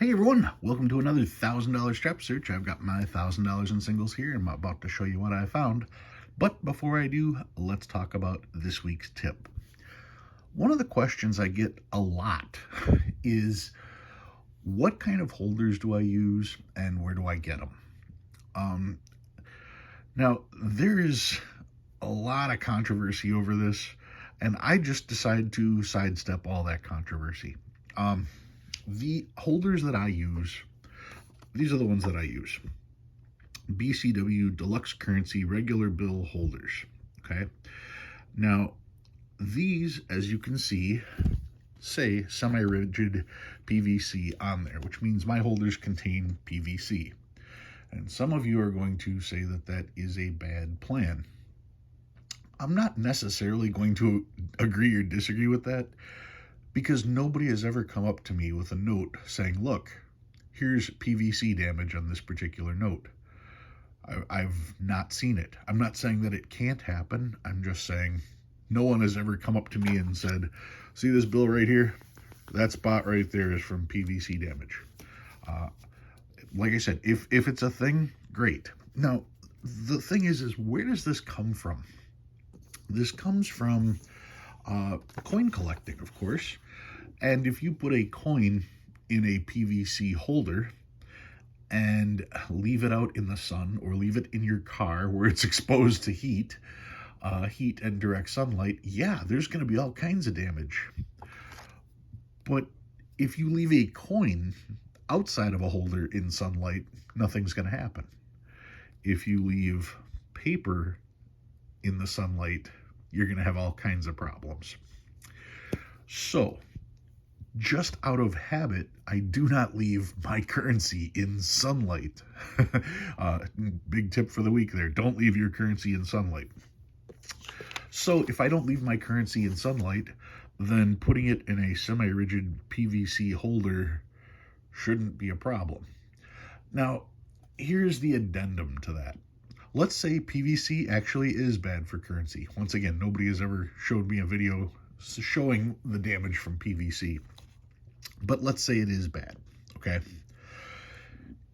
Hey everyone, welcome to another $1,000 strap search. I've got my $1,000 in singles here. I'm about to show you what I found. But before I do, let's talk about this week's tip. One of the questions I get a lot is, what kind of holders do I use and where do I get them? Now, there is a lot of controversy over this, and I just decided to sidestep all that controversy. The holders that I use, these are the ones that I use. BCW Deluxe Currency Regular Bill Holders. Okay. Now, these, as you can see, say semi-rigid PVC on there, which means my holders contain PVC. And some of you are going to say that that is a bad plan. I'm not necessarily going to agree or disagree with that, because nobody has ever come up to me with a note saying, look, here's PVC damage on this particular note. I've not seen it. I'm not saying that it can't happen. I'm just saying no one has ever come up to me and said, see this bill right here? That spot right there is from PVC damage. Like I said, if it's a thing, great. Now, the thing is where does this come from? This comes from coin collecting, of course. And if you put a coin in a PVC holder and leave it out in the sun, or leave it in your car where it's exposed to heat and direct sunlight, yeah, there's going to be all kinds of damage. But if you leave a coin outside of a holder in sunlight, nothing's going to happen. If you leave paper in the sunlight, you're going to have all kinds of problems. So, just out of habit, I do not leave my currency in sunlight. Big tip for the week there. Don't leave your currency in sunlight. So if I don't leave my currency in sunlight, then putting it in a semi-rigid PVC holder shouldn't be a problem. Now, here's the addendum to that. Let's say PVC actually is bad for currency. Once again, nobody has ever showed me a video showing the damage from PVC. But let's say it is bad, okay?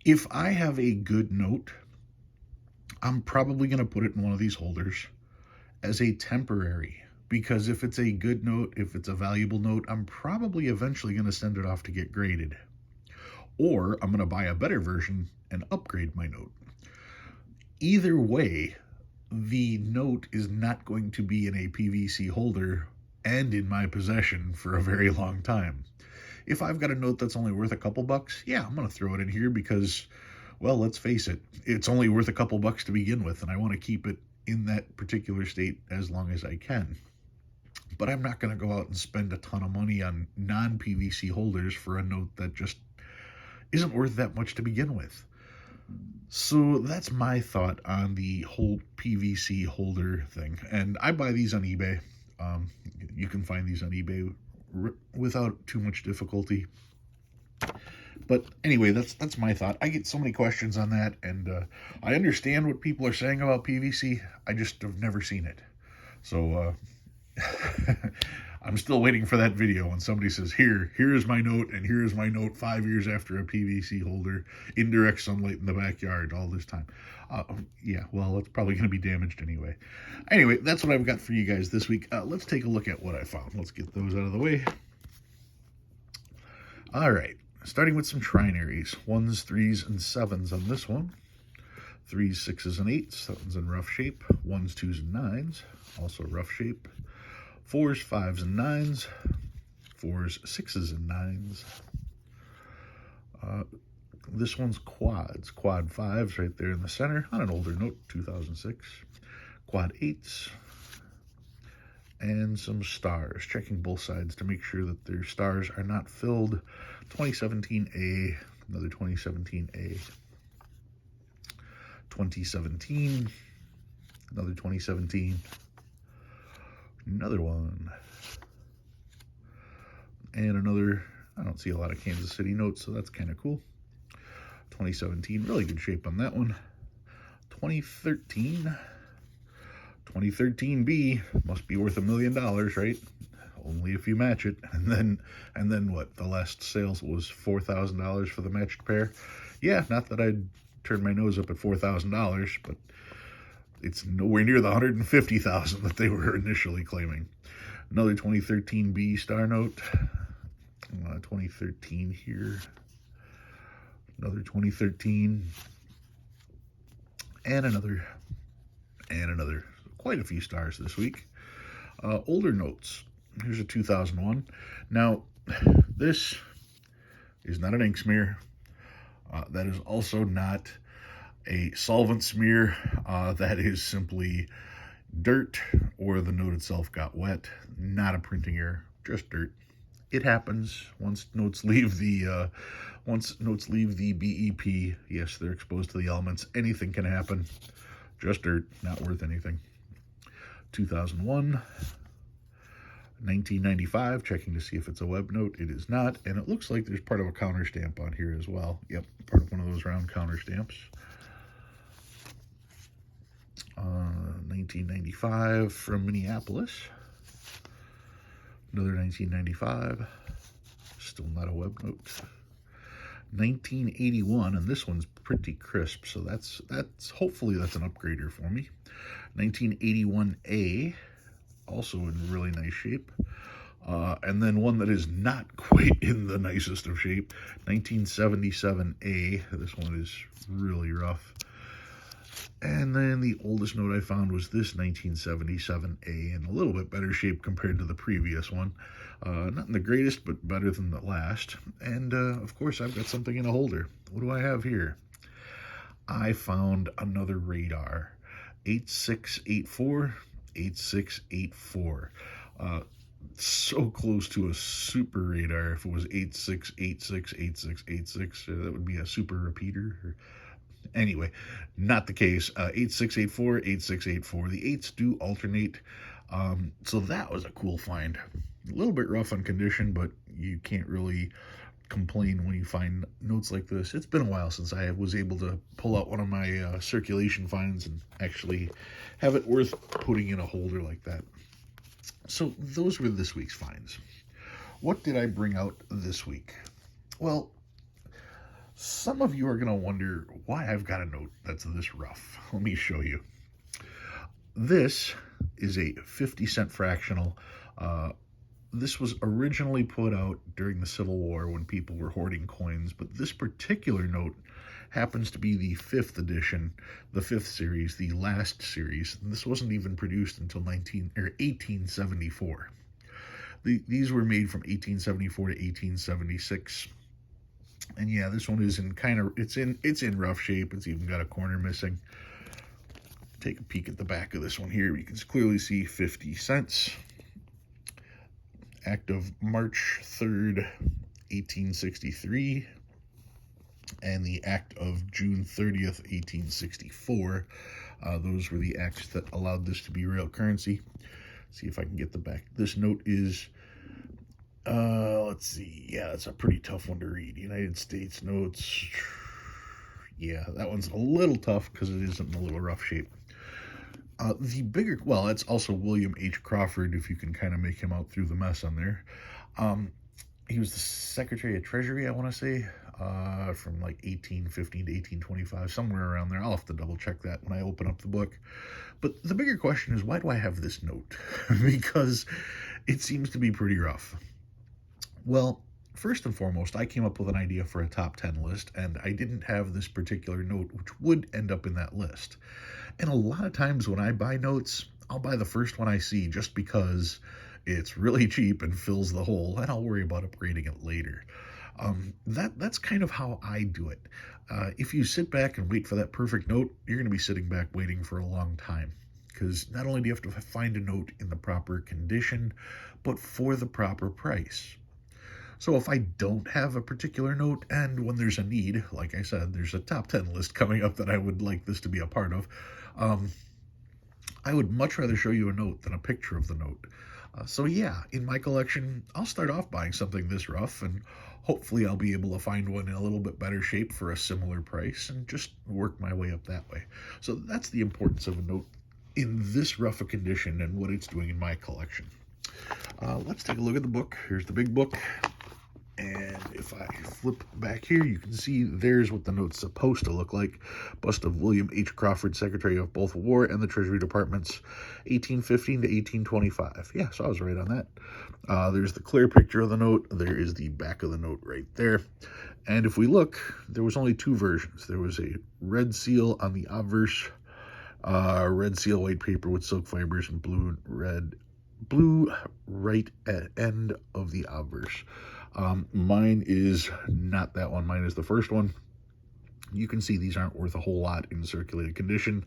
If I have a good note, I'm probably going to put it in one of these holders as a temporary, because if it's a good note, if it's a valuable note, I'm probably eventually going to send it off to get graded. Or I'm going to buy a better version and upgrade my note. Either way, the note is not going to be in a PVC holder and in my possession for a very long time. If I've got a note that's only worth a couple bucks, yeah, I'm going to throw it in here because, well, let's face it, it's only worth a couple bucks to begin with, and I want to keep it in that particular state as long as I can. But I'm not going to go out and spend a ton of money on non-PVC holders for a note that just isn't worth that much to begin with. So that's my thought on the whole PVC holder thing. And I buy these on eBay. You can find these on eBay without too much difficulty. But anyway, that's my thought. I get so many questions on that, and I understand what people are saying about PVC. I just have never seen it. So I'm still waiting for that video when somebody says, here is my note, and here is my note 5 years after a PVC holder, indirect sunlight in the backyard all this time. Yeah, well, it's probably going to be damaged anyway. Anyway, that's what I've got for you guys this week. Let's take a look at what I found. Let's get those out of the way. All right, starting with some trinaries. 1s, 3s, and 7s on this one. 3s, 6s, and 8s. That one's in rough shape. 1s, 2s, and 9s, also rough shape. 4s, 5s, and 9s. 4s, 6s, and 9s. This one's quads. Quad 5s right there in the center on an older note, 2006. Quad 8s. And some stars. Checking both sides to make sure that their stars are not filled. 2017A, another 2017A. 2017, another 2017. Another one, and another. I don't see a lot of Kansas City notes, so that's kind of cool. 2017, really good shape on that one. 2013, 2013B, must be worth $1 million, right? only if you match it. And then what? The last sale was $4,000 for the matched pair. Yeah, not that I'd turn my nose up at $4,000, but it's nowhere near the $150,000 that they were initially claiming. Another 2013 B Star Note. 2013 here. Another 2013. And another. Quite a few stars this week. Older notes. Here's a 2001. Now, this is not an ink smear. That is also not a solvent smear. That is simply dirt, or the note itself got wet. Not a printing error, just dirt. It happens once notes leave the BEP. Yes, they're exposed to the elements. Anything can happen. Just dirt, not worth anything. 2001. 1995, checking to see if it's a web note. It is not, and it looks like there's part of a counter stamp on here as well. Yep, part of one of those round counter stamps. 1995 from Minneapolis. Another 1995. Still not a web note. 1981, and this one's pretty crisp, so that's hopefully that's an upgrader for me. 1981A, also in really nice shape. And then one that is not quite in the nicest of shape, 1977A. This one is really rough. And then the oldest note I found was this 1977A, in a little bit better shape compared to the previous one. Not in the greatest, but better than the last. And, of course, I've got something in a holder. What do I have here? I found another radar. 8684, 8684. So close to a super radar. If it was 8686, 8686, that would be a super repeater. Anyway, not the case. 8684, 8684. The 8s do alternate. So that was a cool find. A little bit rough on condition, but you can't really complain when you find notes like this. It's been a while since I was able to pull out one of my circulation finds and actually have it worth putting in a holder like that. So those were this week's finds. What did I bring out this week? Well, some of you are going to wonder why I've got a note that's this rough. Let me show you. This is a 50-cent fractional. This was originally put out during the Civil War when people were hoarding coins, but this particular note happens to be the 5th edition, the 5th series, the last series. And this wasn't even produced until 1874. These were made from 1874 to 1876. And yeah, this one is it's in rough shape. It's even got a corner missing. Take a peek at the back of this one here. You can clearly see 50 cents. Act of March 3rd, 1863, and the Act of June 30th, 1864. Those were the acts that allowed this to be real currency. See if I can get the back. This note is, let's see. Yeah, it's a pretty tough one to read. United States notes. Yeah, that one's a little tough because it is in a little rough shape. The bigger, well, that's also William H. Crawford, if you can kind of make him out through the mess on there. He was the Secretary of Treasury, I want to say, from like 1815 to 1825, somewhere around there. I'll have to double check that when I open up the book. But the bigger question is, why do I have this note? Because it seems to be pretty rough. Well, first and foremost, I came up with an idea for a top 10 list, and I didn't have this particular note, which would end up in that list. And a lot of times when I buy notes, I'll buy the first one I see just because it's really cheap and fills the hole, and I'll worry about upgrading it later. That's kind of how I do it. If you sit back and wait for that perfect note, you're going to be sitting back waiting for a long time. Because not only do you have to find a note in the proper condition, but for the proper price. So if I don't have a particular note, and when there's a need, like I said, there's a top 10 list coming up that I would like this to be a part of, I would much rather show you a note than a picture of the note. So yeah, in my collection, I'll start off buying something this rough, and hopefully I'll be able to find one in a little bit better shape for a similar price and just work my way up that way. So that's the importance of a note in this rough a condition and what it's doing in my collection. Let's take a look at the book. Here's the big book. And if I flip back here, you can see there's what the note's supposed to look like. Bust of William H. Crawford, Secretary of both War and the Treasury Departments, 1815 to 1825. Yeah, so I was right on that. There's the clear picture of the note. There is the back of the note right there. And if we look, there was only two versions. There was a red seal on the obverse, red seal white paper with silk fibers, and blue right end of the obverse. Mine is not that one. Mine is the first one. You can see these aren't worth a whole lot in circulated condition.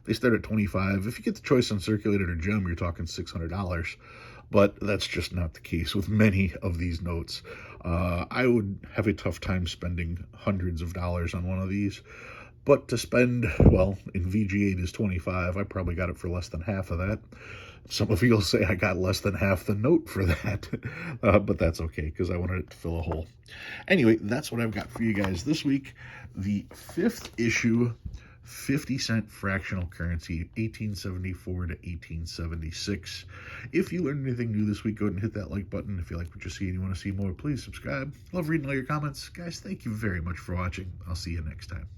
They start at $25. If you get the choice on circulated or gem, you're talking $600. But that's just not the case with many of these notes. I would have a tough time spending hundreds of dollars on one of these. But to spend, well, in VG8 is $25. I probably got it for less than half of that. Some of you will say I got less than half the note for that, but that's okay because I wanted it to fill a hole. Anyway, that's what I've got for you guys this week. The 5th issue, 50-cent fractional currency, 1874 to 1876. If you learned anything new this week, go ahead and hit that like button. If you like what you see and you want to see more, please subscribe. Love reading all your comments. Guys, thank you very much for watching. I'll see you next time.